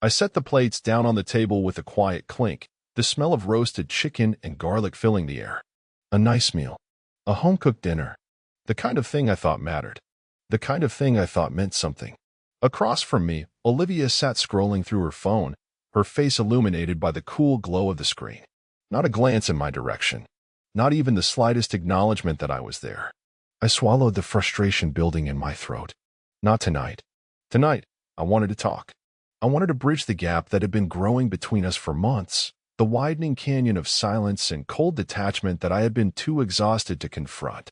I set the plates down on the table with a quiet clink, the smell of roasted chicken and garlic filling the air. A nice meal. A home-cooked dinner. The kind of thing I thought mattered. The kind of thing I thought meant something. Across from me, Olivia sat scrolling through her phone, her face illuminated by the cool glow of the screen. Not a glance in my direction. Not even the slightest acknowledgement that I was there. I swallowed the frustration building in my throat. Not tonight. Tonight, I wanted to talk. I wanted to bridge the gap that had been growing between us for months, the widening canyon of silence and cold detachment that I had been too exhausted to confront.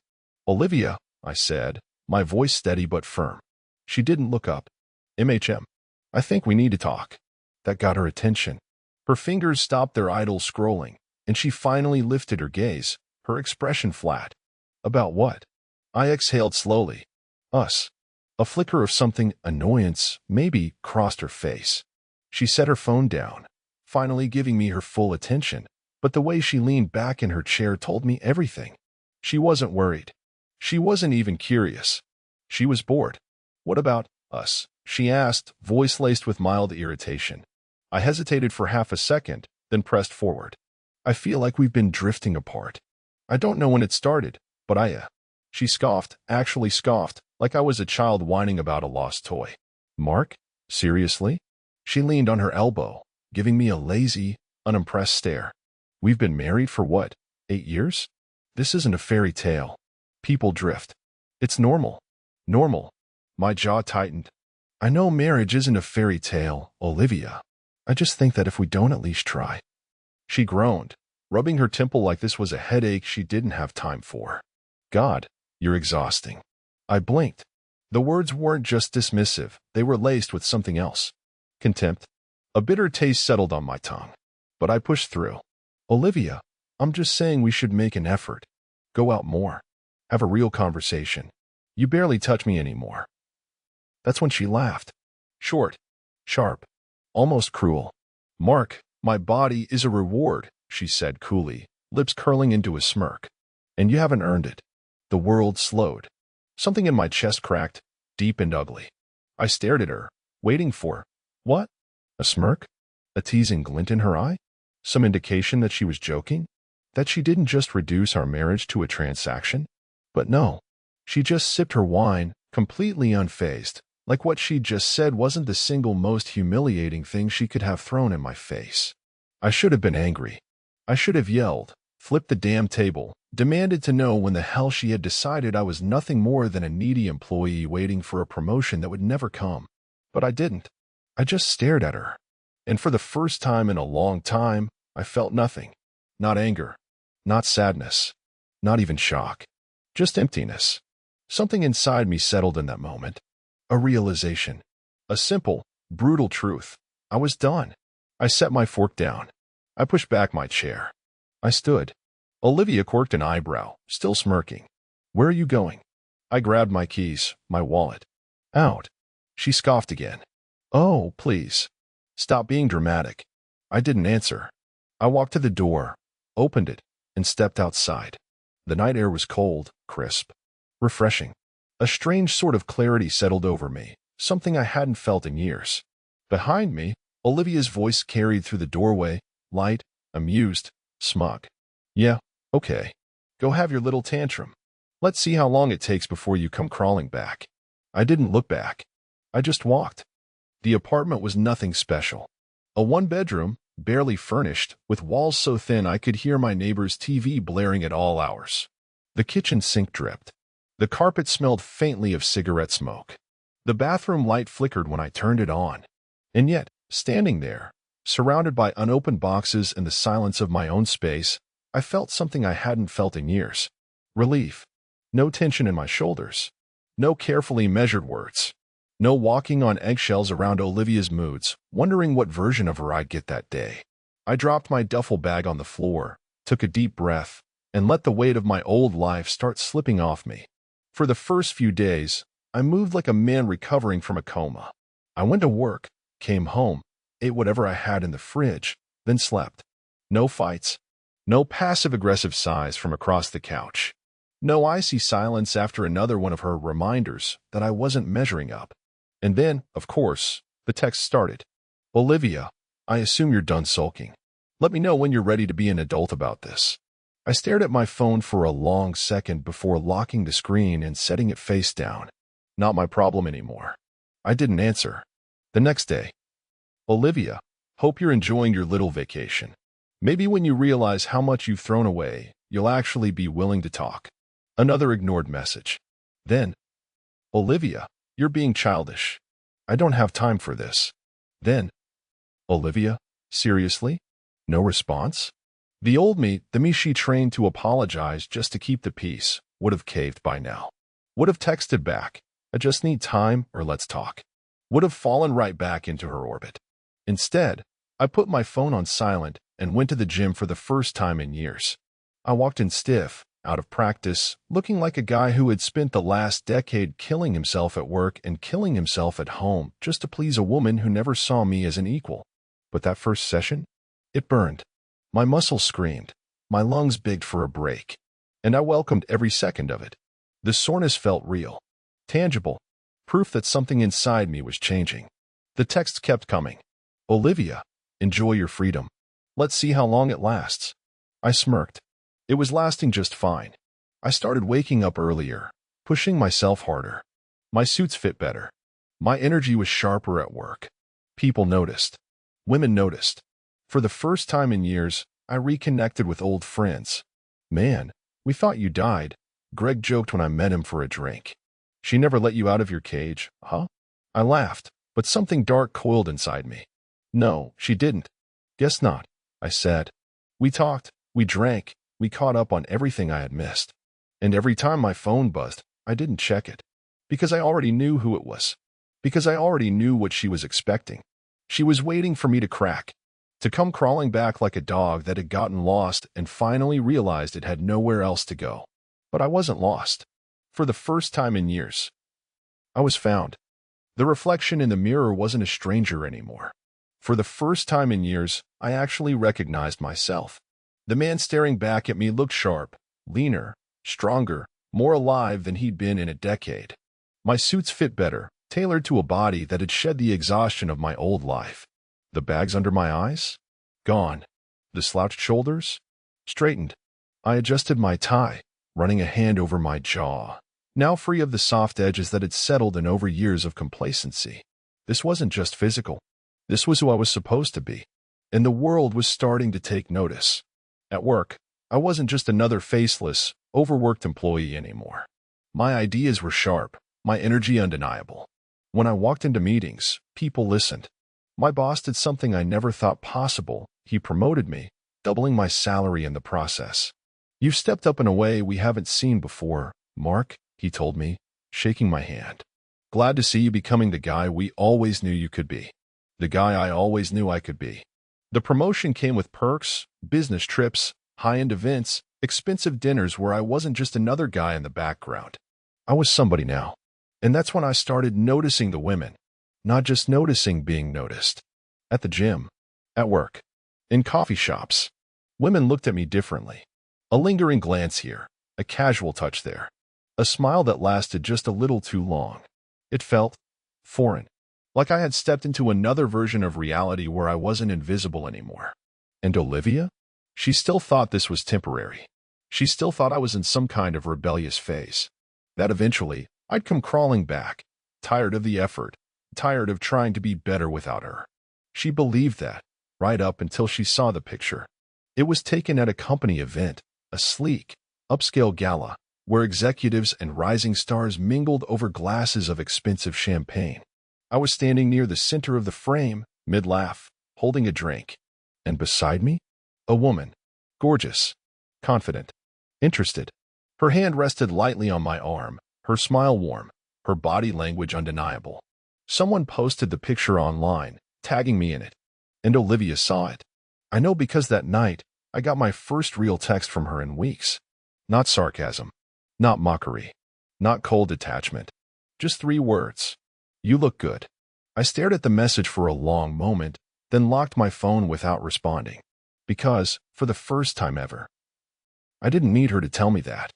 Olivia, I said, my voice steady but firm. She didn't look up. MHM. I think we need to talk. That got her attention. Her fingers stopped their idle scrolling, and she finally lifted her gaze, her expression flat. About what? I exhaled slowly. Us. A flicker of something, annoyance, maybe, crossed her face. She set her phone down, finally giving me her full attention, but the way she leaned back in her chair told me everything. She wasn't worried. She wasn't even curious. She was bored. What about us? She asked, voice laced with mild irritation. I hesitated for half a second, then pressed forward. I feel like we've been drifting apart. I don't know when it started, but She scoffed, actually scoffed, like I was a child whining about a lost toy. Mark? Seriously? She leaned on her elbow, giving me a lazy, unimpressed stare. We've been married for what, 8 years? This isn't a fairy tale. People drift. It's normal. Normal. My jaw tightened. I know marriage isn't a fairy tale, Olivia. I just think that if we don't at least try. She groaned, rubbing her temple like this was a headache she didn't have time for. God, you're exhausting. I blinked. The words weren't just dismissive, they were laced with something else. Contempt. A bitter taste settled on my tongue. But I pushed through. Olivia, I'm just saying we should make an effort. Go out more. Have a real conversation. You barely touch me anymore. That's when she laughed. Short. Sharp. Almost cruel. Mark, my body is a reward, she said coolly, lips curling into a smirk. And you haven't earned it. The world slowed. Something in my chest cracked, deep and ugly. I stared at her, waiting for, what? A smirk? A teasing glint in her eye? Some indication that she was joking? That she didn't just reduce our marriage to a transaction? But no. She just sipped her wine, completely unfazed, like what she'd just said wasn't the single most humiliating thing she could have thrown in my face. I should have been angry. I should have yelled, flipped the damn table, demanded to know when the hell she had decided I was nothing more than a needy employee waiting for a promotion that would never come. But I didn't. I just stared at her. And for the first time in a long time, I felt nothing. Not anger. Not sadness. Not even shock. Just emptiness. Something inside me settled in that moment. A realization. A simple, brutal truth. I was done. I set my fork down. I pushed back my chair. I stood. Olivia quirked an eyebrow, still smirking. Where are you going? I grabbed my keys, my wallet. Out. She scoffed again. Oh, please. Stop being dramatic. I didn't answer. I walked to the door, opened it, and stepped outside. The night air was cold, crisp, refreshing. A strange sort of clarity settled over me, something I hadn't felt in years. Behind me, Olivia's voice carried through the doorway, light, amused, smug. Yeah, okay. Go have your little tantrum. Let's see how long it takes before you come crawling back. I didn't look back. I just walked. The apartment was nothing special. A one-bedroom, barely furnished, with walls so thin I could hear my neighbor's TV blaring at all hours. The kitchen sink dripped. The carpet smelled faintly of cigarette smoke. The bathroom light flickered when I turned it on. And yet, standing there, surrounded by unopened boxes and the silence of my own space, I felt something I hadn't felt in years. Relief. No tension in my shoulders. No carefully measured words. No walking on eggshells around Olivia's moods, wondering what version of her I'd get that day. I dropped my duffel bag on the floor, took a deep breath, and let the weight of my old life start slipping off me. For the first few days, I moved like a man recovering from a coma. I went to work, came home, ate whatever I had in the fridge, then slept. No fights. No passive-aggressive sighs from across the couch. No icy silence after another one of her reminders that I wasn't measuring up. And then, of course, the text started. Olivia, I assume you're done sulking. Let me know when you're ready to be an adult about this. I stared at my phone for a long second before locking the screen and setting it face down. Not my problem anymore. I didn't answer. The next day. Olivia, hope you're enjoying your little vacation. Maybe when you realize how much you've thrown away, you'll actually be willing to talk. Another ignored message. Then, Olivia, you're being childish. I don't have time for this. Then, Olivia, seriously? No response? The old me, the me she trained to apologize just to keep the peace, would have caved by now. Would have texted back, I just need time or let's talk. Would have fallen right back into her orbit. Instead, I put my phone on silent and went to the gym for the first time in years. I walked in stiff, out of practice, looking like a guy who had spent the last decade killing himself at work and killing himself at home just to please a woman who never saw me as an equal. But that first session? It burned. My muscles screamed. My lungs begged for a break. And I welcomed every second of it. The soreness felt real. Tangible. Proof that something inside me was changing. The texts kept coming. Olivia, enjoy your freedom. Let's see how long it lasts. I smirked. It was lasting just fine. I started waking up earlier, pushing myself harder. My suits fit better. My energy was sharper at work. People noticed. Women noticed. For the first time in years, I reconnected with old friends. Man, we thought you died, Greg joked when I met him for a drink. She never let you out of your cage, huh? I laughed, but something dark coiled inside me. No, she didn't. Guess not, I said. We talked, we drank, we caught up on everything I had missed. And every time my phone buzzed, I didn't check it. Because I already knew who it was. Because I already knew what she was expecting. She was waiting for me to crack. To come crawling back like a dog that had gotten lost and finally realized it had nowhere else to go. But I wasn't lost. For the first time in years, I was found. The reflection in the mirror wasn't a stranger anymore. For the first time in years, I actually recognized myself. The man staring back at me looked sharp, leaner, stronger, more alive than he'd been in a decade. My suits fit better, tailored to a body that had shed the exhaustion of my old life. The bags under my eyes? Gone. The slouched shoulders? Straightened. I adjusted my tie, running a hand over my jaw, now free of the soft edges that had settled in over years of complacency. This wasn't just physical. This was who I was supposed to be. And the world was starting to take notice. At work, I wasn't just another faceless, overworked employee anymore. My ideas were sharp, my energy undeniable. When I walked into meetings, people listened. My boss did something I never thought possible. He promoted me, doubling my salary in the process. You've stepped up in a way we haven't seen before, Mark, he told me, shaking my hand. Glad to see you becoming the guy we always knew you could be. The guy I always knew I could be. The promotion came with perks, business trips, high-end events, expensive dinners where I wasn't just another guy in the background. I was somebody now. And that's when I started noticing the women. Not just noticing being noticed. At the gym. At work. In coffee shops. Women looked at me differently. A lingering glance here. A casual touch there. A smile that lasted just a little too long. It felt foreign. Like I had stepped into another version of reality where I wasn't invisible anymore. And Olivia? She still thought this was temporary. She still thought I was in some kind of rebellious phase. That eventually, I'd come crawling back. Tired of the effort. Tired of trying to be better without her. She believed that, right up until she saw the picture. It was taken at a company event, a sleek, upscale gala, where executives and rising stars mingled over glasses of expensive champagne. I was standing near the center of the frame, mid-laugh, holding a drink. And beside me? A woman. Gorgeous. Confident. Interested. Her hand rested lightly on my arm, her smile warm, her body language undeniable. Someone posted the picture online, tagging me in it. And Olivia saw it. I know because that night, I got my first real text from her in weeks. Not sarcasm. Not mockery. Not cold detachment. Just 3 words. You look good. I stared at the message for a long moment, then locked my phone without responding. Because, for the first time ever, I didn't need her to tell me that.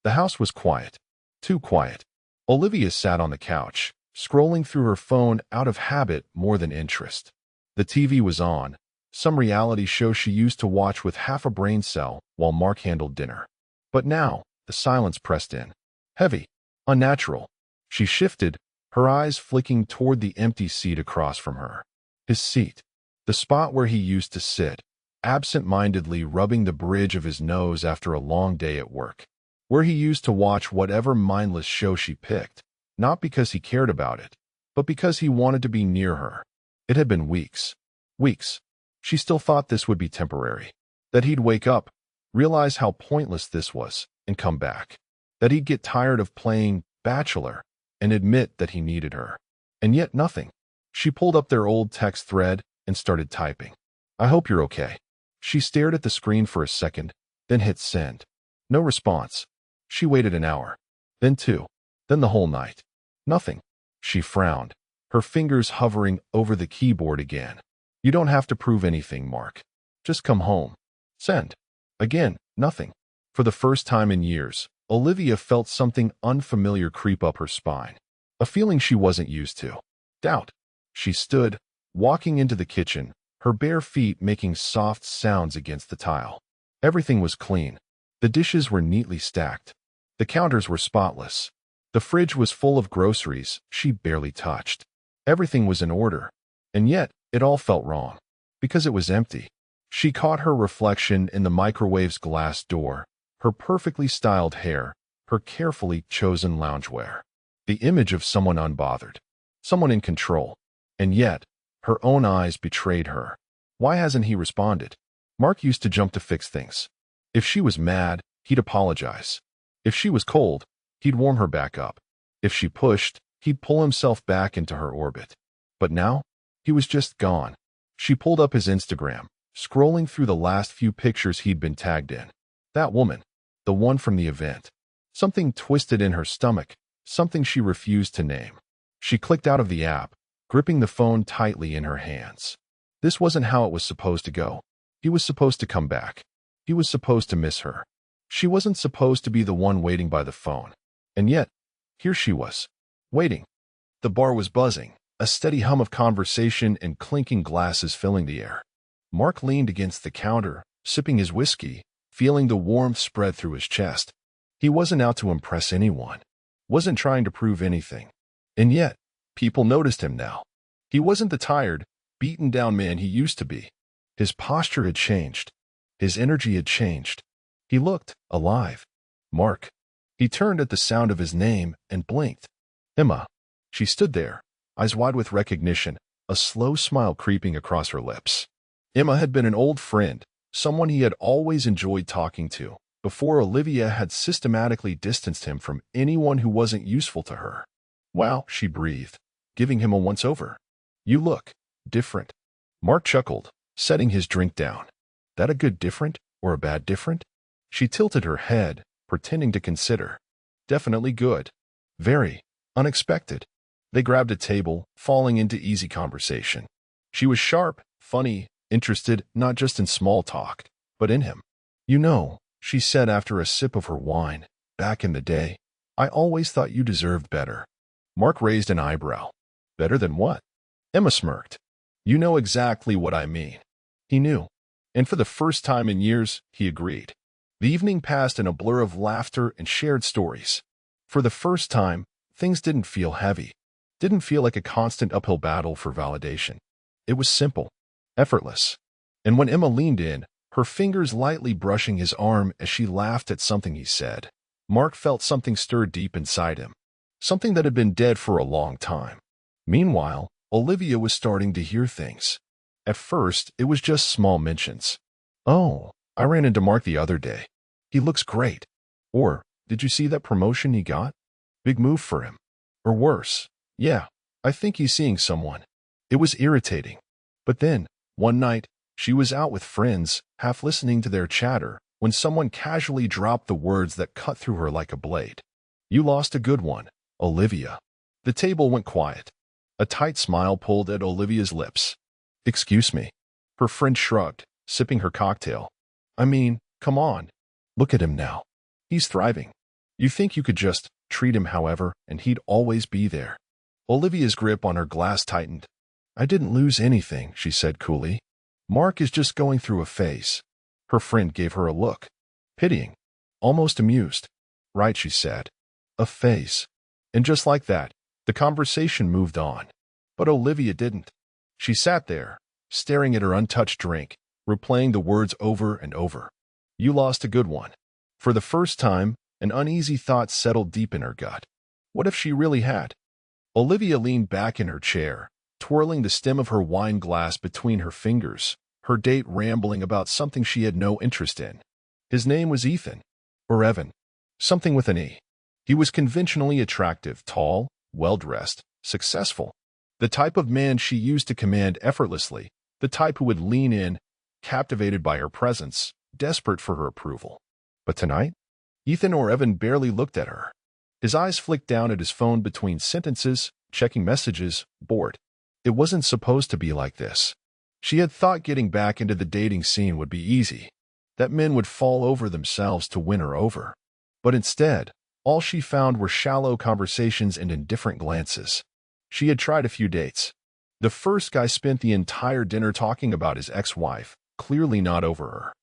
The house was quiet. Too quiet. Olivia sat on the couch, scrolling through her phone out of habit more than interest. The TV was on, some reality show she used to watch with half a brain cell while Mark handled dinner. But now, the silence pressed in. Heavy. Unnatural. She shifted, her eyes flicking toward the empty seat across from her. His seat. The spot where he used to sit, absent-mindedly rubbing the bridge of his nose after a long day at work. Where he used to watch whatever mindless show she picked, not because he cared about it, but because he wanted to be near her. It had been weeks. Weeks. She still thought this would be temporary. That he'd wake up, realize how pointless this was, and come back. That he'd get tired of playing bachelor and admit that he needed her. And yet nothing. She pulled up their old text thread and started typing. I hope you're okay. She stared at the screen for a second, then hit send. No response. She waited an hour. Then 2. Then the whole night. Nothing. She frowned, her fingers hovering over the keyboard again. You don't have to prove anything, Mark. Just come home. Send. Again, nothing. For the first time in years, Olivia felt something unfamiliar creep up her spine. A feeling she wasn't used to. Doubt. She stood, walking into the kitchen, her bare feet making soft sounds against the tile. Everything was clean. The dishes were neatly stacked. The counters were spotless. The fridge was full of groceries she barely touched. Everything was in order. And yet, it all felt wrong. Because it was empty. She caught her reflection in the microwave's glass door, her perfectly styled hair, her carefully chosen loungewear. The image of someone unbothered. Someone in control. And yet, her own eyes betrayed her. Why hasn't he responded? Mark used to jump to fix things. If she was mad, he'd apologize. If she was cold, he'd warm her back up. If she pushed, he'd pull himself back into her orbit. But now, he was just gone. She pulled up his Instagram, scrolling through the last few pictures he'd been tagged in. That woman, the one from the event. Something twisted in her stomach, something she refused to name. She clicked out of the app, gripping the phone tightly in her hands. This wasn't how it was supposed to go. He was supposed to come back. He was supposed to miss her. She wasn't supposed to be the one waiting by the phone. And yet, here she was, waiting. The bar was buzzing, a steady hum of conversation and clinking glasses filling the air. Mark leaned against the counter, sipping his whiskey, feeling the warmth spread through his chest. He wasn't out to impress anyone, wasn't trying to prove anything. And yet, people noticed him now. He wasn't the tired, beaten-down man he used to be. His posture had changed. His energy had changed. He looked alive. Mark. He turned at the sound of his name and blinked. Emma. She stood there, eyes wide with recognition, a slow smile creeping across her lips. Emma had been an old friend, someone he had always enjoyed talking to, before Olivia had systematically distanced him from anyone who wasn't useful to her. Wow, she breathed, giving him a once-over. You look different. Mark chuckled, setting his drink down. That a good different or a bad different? She tilted her head, pretending to consider. Definitely good. Very. Unexpected. They grabbed a table, falling into easy conversation. She was sharp, funny, interested not just in small talk, but in him. You know, she said after a sip of her wine, back in the day, I always thought you deserved better. Mark raised an eyebrow. Better than what? Emma smirked. You know exactly what I mean. He knew. And for the first time in years, he agreed. The evening passed in a blur of laughter and shared stories. For the first time, things didn't feel heavy. Didn't feel like a constant uphill battle for validation. It was simple, effortless. And when Emma leaned in, her fingers lightly brushing his arm as she laughed at something he said, Mark felt something stir deep inside him. Something that had been dead for a long time. Meanwhile, Olivia was starting to hear things. At first, it was just small mentions. Oh, I ran into Mark the other day. He looks great. Or, did you see that promotion he got? Big move for him. Or worse, yeah, I think he's seeing someone. It was irritating. But then, one night, she was out with friends, half listening to their chatter, when someone casually dropped the words that cut through her like a blade. You lost a good one, Olivia. The table went quiet. A tight smile pulled at Olivia's lips. Excuse me. Her friend shrugged, sipping her cocktail. I mean, come on. Look at him now. He's thriving. You think you could just treat him however, and he'd always be there. Olivia's grip on her glass tightened. I didn't lose anything, she said coolly. Mark is just going through a phase. Her friend gave her a look. Pitying. Almost amused. Right, she said. A phase. And just like that, the conversation moved on. But Olivia didn't. She sat there, staring at her untouched drink, replaying the words over and over. You lost a good one. For the first time, an uneasy thought settled deep in her gut. What if she really had? Olivia leaned back in her chair, twirling the stem of her wine glass between her fingers, her date rambling about something she had no interest in. His name was Ethan. Or Evan. Something with an E. He was conventionally attractive, tall, well-dressed, successful. The type of man she used to command effortlessly, the type who would lean in, captivated by her presence, desperate for her approval. But tonight, Ethan or Evan barely looked at her. His eyes flicked down at his phone between sentences, checking messages, bored. It wasn't supposed to be like this. She had thought getting back into the dating scene would be easy, that men would fall over themselves to win her over. But instead, all she found were shallow conversations and indifferent glances. She had tried a few dates. The first guy spent the entire dinner talking about his ex-wife, clearly not over her.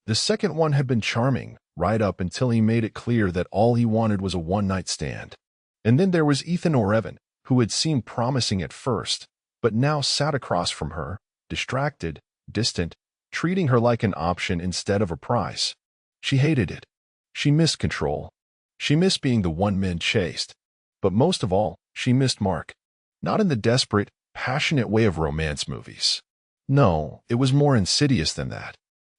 The second one had been charming, right up until he made it clear that all he wanted was a one-night stand. And then there was Ethan or Evan, who had seemed promising at first, but now sat across from her, distracted, distant, treating her like an option instead of a prize. She hated it. She missed control. She missed being the one men chased. But most of all, she missed Mark. Not in the desperate, passionate way of romance movies. No, it was more insidious than that.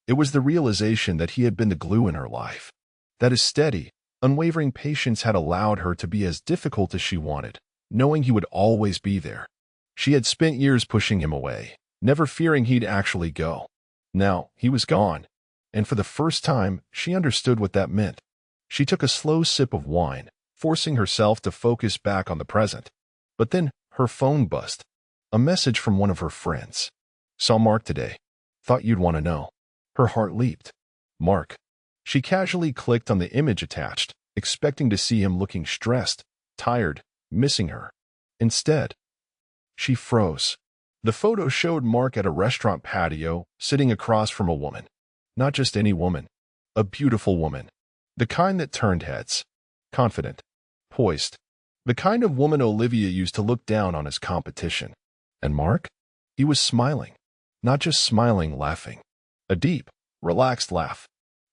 It was the realization that he had been the glue in her life. That his steady, unwavering patience had allowed her to be as difficult as she wanted, knowing he would always be there. She had spent years pushing him away, never fearing he'd actually go. Now, he was gone. And for the first time, she understood what that meant. She took a slow sip of wine, forcing herself to focus back on the present. But then, her phone buzzed. A message from one of her friends. Saw Mark today. Thought you'd want to know. Her heart leaped. Mark. She casually clicked on the image attached, expecting to see him looking stressed, tired, missing her. Instead, she froze. The photo showed Mark at a restaurant patio, sitting across from a woman. Not just any woman. A beautiful woman. The kind that turned heads. Confident. Poised. The kind of woman Olivia used to look down on as competition. And Mark? He was smiling. Not just smiling, laughing. A deep, relaxed laugh.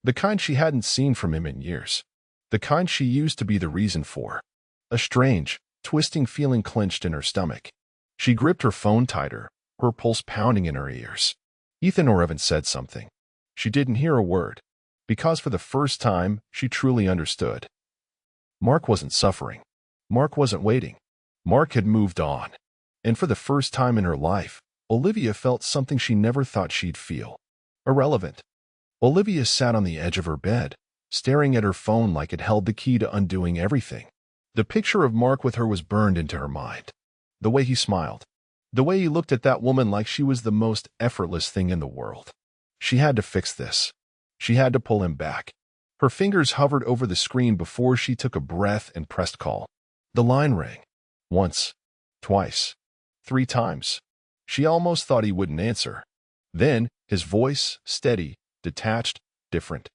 The kind she hadn't seen from him in years. The kind she used to be the reason for. A strange, twisting feeling clenched in her stomach. She gripped her phone tighter, her pulse pounding in her ears. Ethan or Evan said something. She didn't hear a word, because for the first time, she truly understood. Mark wasn't suffering. Mark wasn't waiting. Mark had moved on. And for the first time in her life, Olivia felt something she never thought she'd feel. Irrelevant. Olivia sat on the edge of her bed, staring at her phone like it held the key to undoing everything. The picture of Mark with her was burned into her mind. The way he smiled. The way he looked at that woman like she was the most effortless thing in the world. She had to fix this. She had to pull him back. Her fingers hovered over the screen before she took a breath and pressed call. The line rang. Once. Twice. 3 times. She almost thought he wouldn't answer. Then, his voice, steady, detached, different.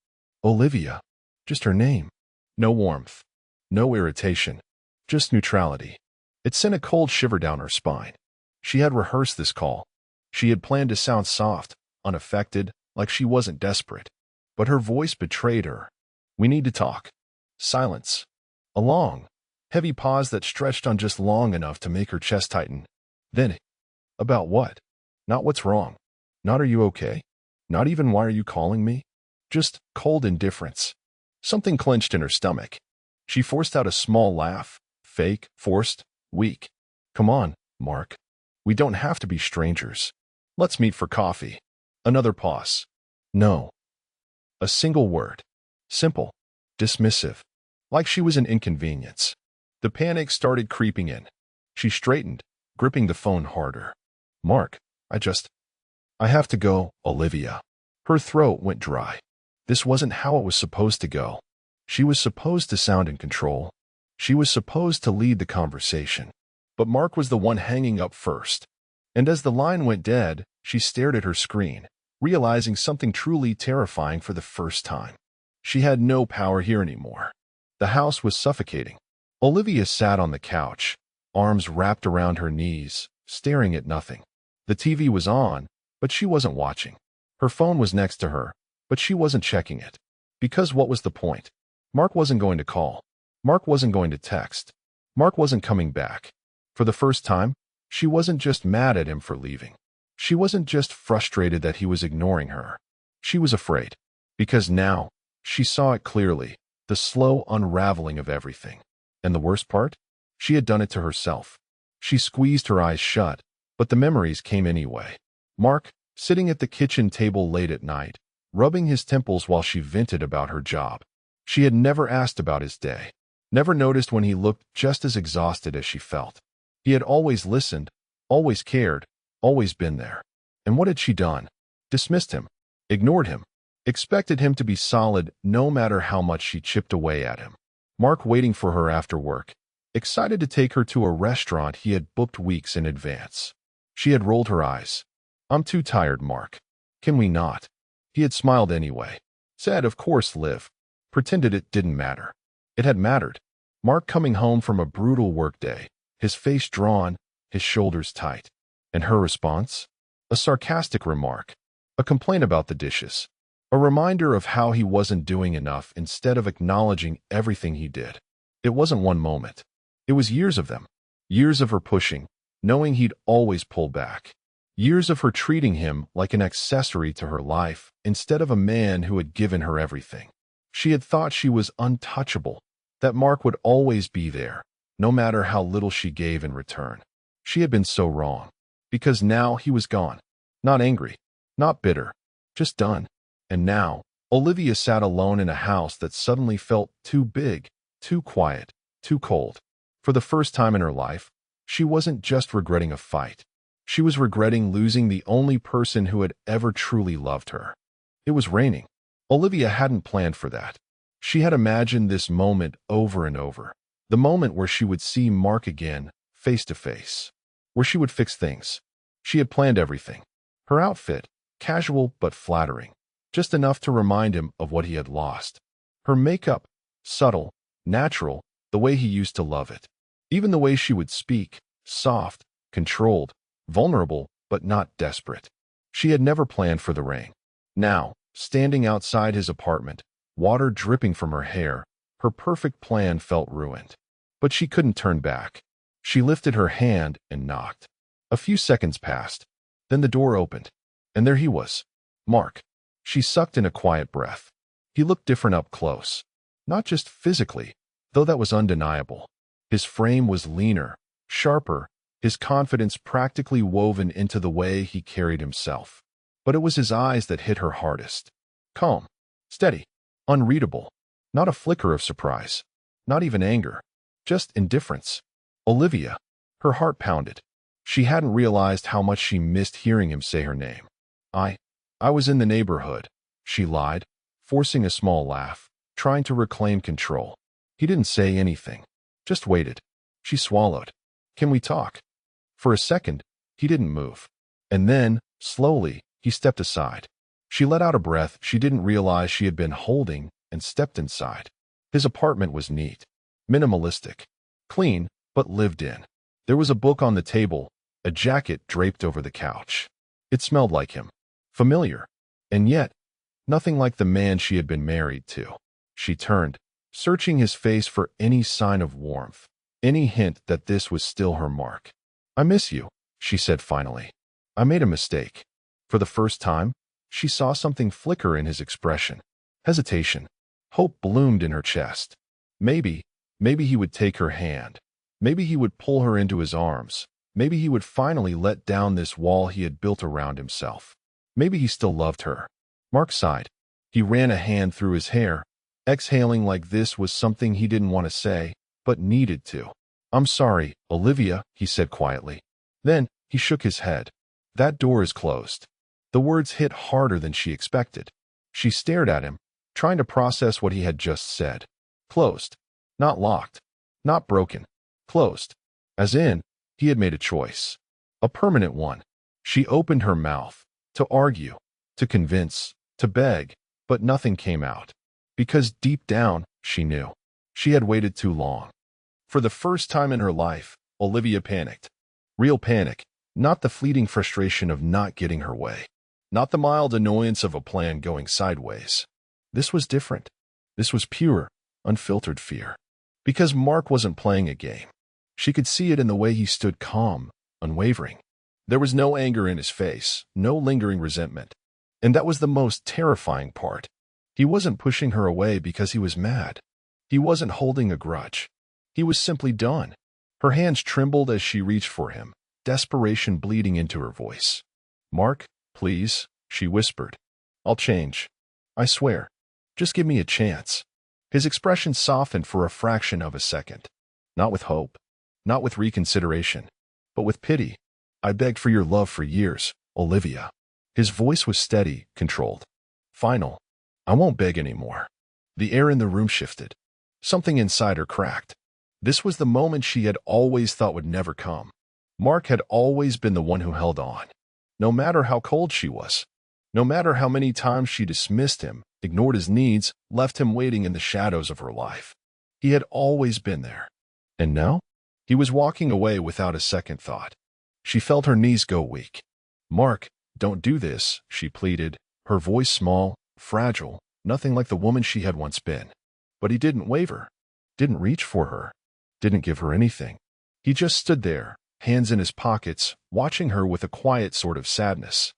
Olivia. Just her name. No warmth. No irritation. Just neutrality. It sent a cold shiver down her spine. She had rehearsed this call. She had planned to sound soft, unaffected, like she wasn't desperate. But her voice betrayed her. We need to talk. Silence. A long, heavy pause that stretched on just long enough to make her chest tighten. Then, about what? Not what's wrong. Not are you okay? Not even why are you calling me? Just cold indifference. Something clenched in her stomach. She forced out a small laugh. Fake, forced, weak. Come on, Mark. We don't have to be strangers. Let's meet for coffee. Another pause. No. A single word. Simple. Dismissive. Like she was an inconvenience. The panic started creeping in. She straightened, gripping the phone harder. Mark, I have to go, Olivia. Her throat went dry. This wasn't how it was supposed to go. She was supposed to sound in control. She was supposed to lead the conversation. But Mark was the one hanging up first. And as the line went dead, she stared at her screen, realizing something truly terrifying for the first time. She had no power here anymore. The house was suffocating. Olivia sat on the couch, arms wrapped around her knees, staring at nothing. The TV was on, but she wasn't watching. Her phone was next to her, but she wasn't checking it. Because what was the point? Mark wasn't going to call. Mark wasn't going to text. Mark wasn't coming back. For the first time, she wasn't just mad at him for leaving. She wasn't just frustrated that he was ignoring her. She was afraid. Because now, she saw it clearly, the slow unraveling of everything. And the worst part? She had done it to herself. She squeezed her eyes shut, but the memories came anyway. Mark, sitting at the kitchen table late at night, rubbing his temples while she vented about her job. She had never asked about his day, never noticed when he looked just as exhausted as she felt. He had always listened, always cared, always been there. And what had she done? Dismissed him, ignored him, expected him to be solid no matter how much she chipped away at him. Mark waiting for her after work, excited to take her to a restaurant he had booked weeks in advance. She had rolled her eyes. "I'm too tired, Mark. Can we not?" He had smiled anyway. Said, "Of course, Liv." Pretended it didn't matter. It had mattered. Mark coming home from a brutal workday, his face drawn, his shoulders tight. And her response? A sarcastic remark. A complaint about the dishes. A reminder of how he wasn't doing enough instead of acknowledging everything he did. It wasn't one moment. It was years of them. Years of her pushing, knowing he'd always pull back. Years of her treating him like an accessory to her life instead of a man who had given her everything. She had thought she was untouchable, that Mark would always be there, no matter how little she gave in return. She had been so wrong, because now he was gone. Not angry, not bitter, just done. And now, Olivia sat alone in a house that suddenly felt too big, too quiet, too cold. For the first time in her life, she wasn't just regretting a fight. She was regretting losing the only person who had ever truly loved her. It was raining. Olivia hadn't planned for that. She had imagined this moment over and over. The moment where she would see Mark again, face to face. Where she would fix things. She had planned everything. Her outfit, casual but flattering. Just enough to remind him of what he had lost. Her makeup, subtle, natural, the way he used to love it. Even the way she would speak, soft, controlled, vulnerable, but not desperate. She had never planned for the rain. Now, standing outside his apartment, water dripping from her hair, her perfect plan felt ruined. But she couldn't turn back. She lifted her hand and knocked. A few seconds passed. Then the door opened. And there he was. Mark. She sucked in a quiet breath. He looked different up close. Not just physically, though that was undeniable. His frame was leaner, sharper, his confidence practically woven into the way he carried himself. But it was his eyes that hit her hardest. Calm, steady, unreadable. Not a flicker of surprise. Not even anger. Just indifference. Olivia. Her heart pounded. She hadn't realized how much she missed hearing him say her name. I was in the neighborhood, she lied, forcing a small laugh, trying to reclaim control. He didn't say anything. Just waited. She swallowed. Can we talk? For a second, he didn't move. And then, slowly, he stepped aside. She let out a breath she didn't realize she had been holding and stepped inside. His apartment was neat, minimalistic, clean, but lived in. There was a book on the table, a jacket draped over the couch. It smelled like him. Familiar. And yet, nothing like the man she had been married to. She turned, searching his face for any sign of warmth, any hint that this was still her Mark. I miss you, she said finally. I made a mistake. For the first time, she saw something flicker in his expression. Hesitation. Hope bloomed in her chest. Maybe he would take her hand. Maybe he would pull her into his arms. Maybe he would finally let down this wall he had built around himself. Maybe he still loved her. Mark sighed. He ran a hand through his hair, exhaling like this was something he didn't want to say, but needed to. I'm sorry, Olivia, he said quietly. Then, he shook his head. That door is closed. The words hit harder than she expected. She stared at him, trying to process what he had just said. Closed. Not locked. Not broken. Closed. As in, he had made a choice. A permanent one. She opened her mouth to argue, to convince, to beg, but nothing came out. Because deep down, she knew. She had waited too long. For the first time in her life, Olivia panicked. Real panic, not the fleeting frustration of not getting her way. Not the mild annoyance of a plan going sideways. This was different. This was pure, unfiltered fear. Because Mark wasn't playing a game. She could see it in the way he stood calm, unwavering. There was no anger in his face, no lingering resentment. And that was the most terrifying part. He wasn't pushing her away because he was mad. He wasn't holding a grudge. He was simply done. Her hands trembled as she reached for him, desperation bleeding into her voice. "Mark, please," she whispered. "I'll change. I swear. Just give me a chance." His expression softened for a fraction of a second. Not with hope, not with reconsideration, but with pity. "I begged for your love for years, Olivia." His voice was steady, controlled. Final. "I won't beg anymore." The air in the room shifted. Something inside her cracked. This was the moment she had always thought would never come. Mark had always been the one who held on. No matter how cold she was, no matter how many times she dismissed him, ignored his needs, left him waiting in the shadows of her life. He had always been there. And now? He was walking away without a second thought. She felt her knees go weak. "Mark, don't do this," she pleaded, her voice small, fragile, nothing like the woman she had once been. But he didn't waver, didn't reach for her, didn't give her anything. He just stood there, hands in his pockets, watching her with a quiet sort of sadness.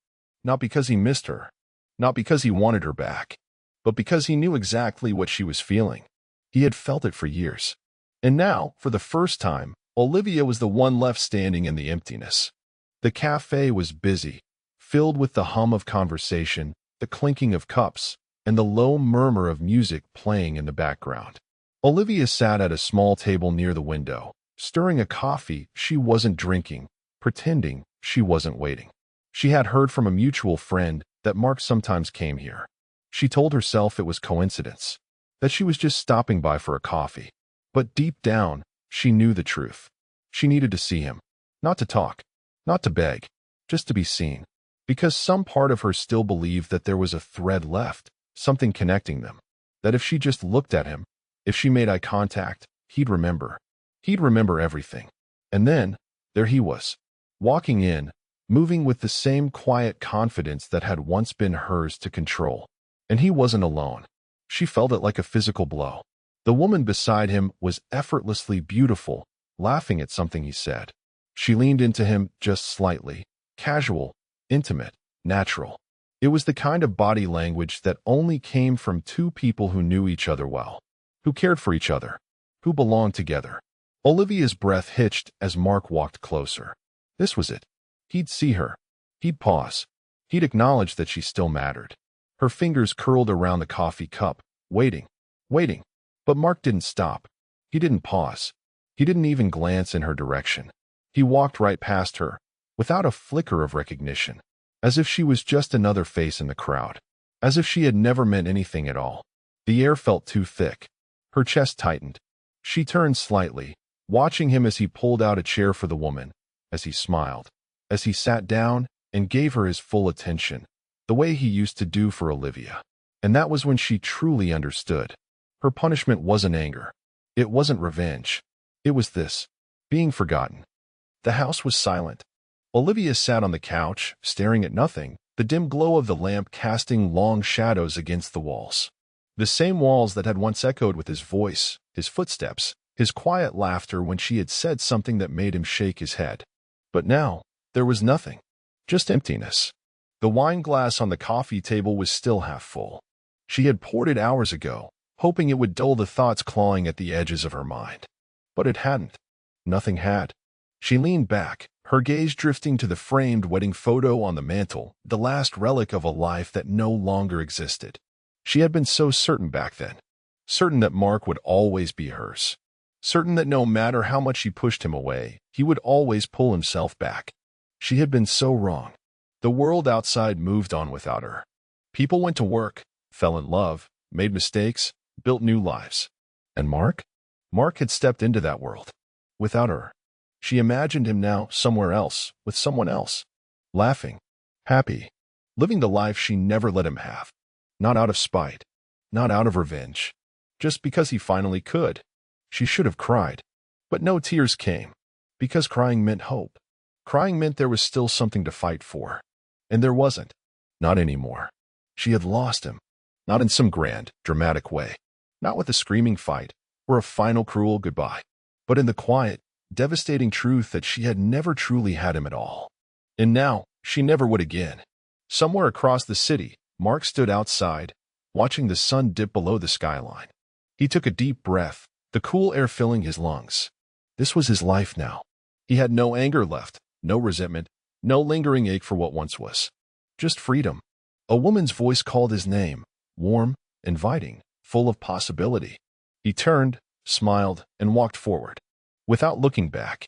Not because he missed her, not because he wanted her back, but because he knew exactly what she was feeling. He had felt it for years. And now, for the first time, Olivia was the one left standing in the emptiness. The cafe was busy, filled with the hum of conversation, the clinking of cups, and the low murmur of music playing in the background. Olivia sat at a small table near the window, stirring a coffee she wasn't drinking, pretending she wasn't waiting. She had heard from a mutual friend that Mark sometimes came here. She told herself it was coincidence, that she was just stopping by for a coffee. But deep down, she knew the truth. She needed to see him. Not to talk, not to beg, just to be seen. Because some part of her still believed that there was a thread left, something connecting them. That if she just looked at him, if she made eye contact, he'd remember. He'd remember everything. And then, there he was, walking in, moving with the same quiet confidence that had once been hers to control. And he wasn't alone. She felt it like a physical blow. The woman beside him was effortlessly beautiful, laughing at something he said. She leaned into him just slightly, casual, intimate, natural. It was the kind of body language that only came from two people who knew each other well, who cared for each other, who belonged together. Olivia's breath hitched as Mark walked closer. This was it. He'd see her. He'd pause. He'd acknowledge that she still mattered. Her fingers curled around the coffee cup, waiting, waiting. But Mark didn't stop. He didn't pause. He didn't even glance in her direction. He walked right past her, without a flicker of recognition, as if she was just another face in the crowd, as if she had never meant anything at all. The air felt too thick. Her chest tightened. She turned slightly, watching him as he pulled out a chair for the woman, as he smiled, as he sat down and gave her his full attention, the way he used to do for Olivia. And that was when she truly understood. Her punishment wasn't anger. It wasn't revenge. It was this, being forgotten. The house was silent. Olivia sat on the couch, staring at nothing, the dim glow of the lamp casting long shadows against the walls. The same walls that had once echoed with his voice, his footsteps, his quiet laughter when she had said something that made him shake his head. But now, there was nothing. Just emptiness. The wine glass on the coffee table was still half full. She had poured it hours ago, hoping it would dull the thoughts clawing at the edges of her mind. But it hadn't. Nothing had. She leaned back, her gaze drifting to the framed wedding photo on the mantel, the last relic of a life that no longer existed. She had been so certain back then. Certain that Mark would always be hers. Certain that no matter how much she pushed him away, he would always pull himself back. She had been so wrong. The world outside moved on without her. People went to work, fell in love, made mistakes, built new lives. And Mark? Mark had stepped into that world. Without her. She imagined him now somewhere else, with someone else. laughing, happy, living the life she never let him have. Not out of spite, not out of revenge, just because he finally could. She should have cried, but no tears came, because crying meant hope. Crying meant there was still something to fight for. And there wasn't. Not anymore. She had lost him. Not in some grand, dramatic way. Not with a screaming fight or a final cruel goodbye, but in the quiet, devastating truth that she had never truly had him at all. And now, she never would again. Somewhere across the city, Mark stood outside, watching the sun dip below the skyline. He took a deep breath, the cool air filling his lungs. This was his life now. He had no anger left, no resentment, no lingering ache for what once was. Just freedom. A woman's voice called his name, warm, inviting, full of possibility. He turned, smiled, and walked forward. Without looking back,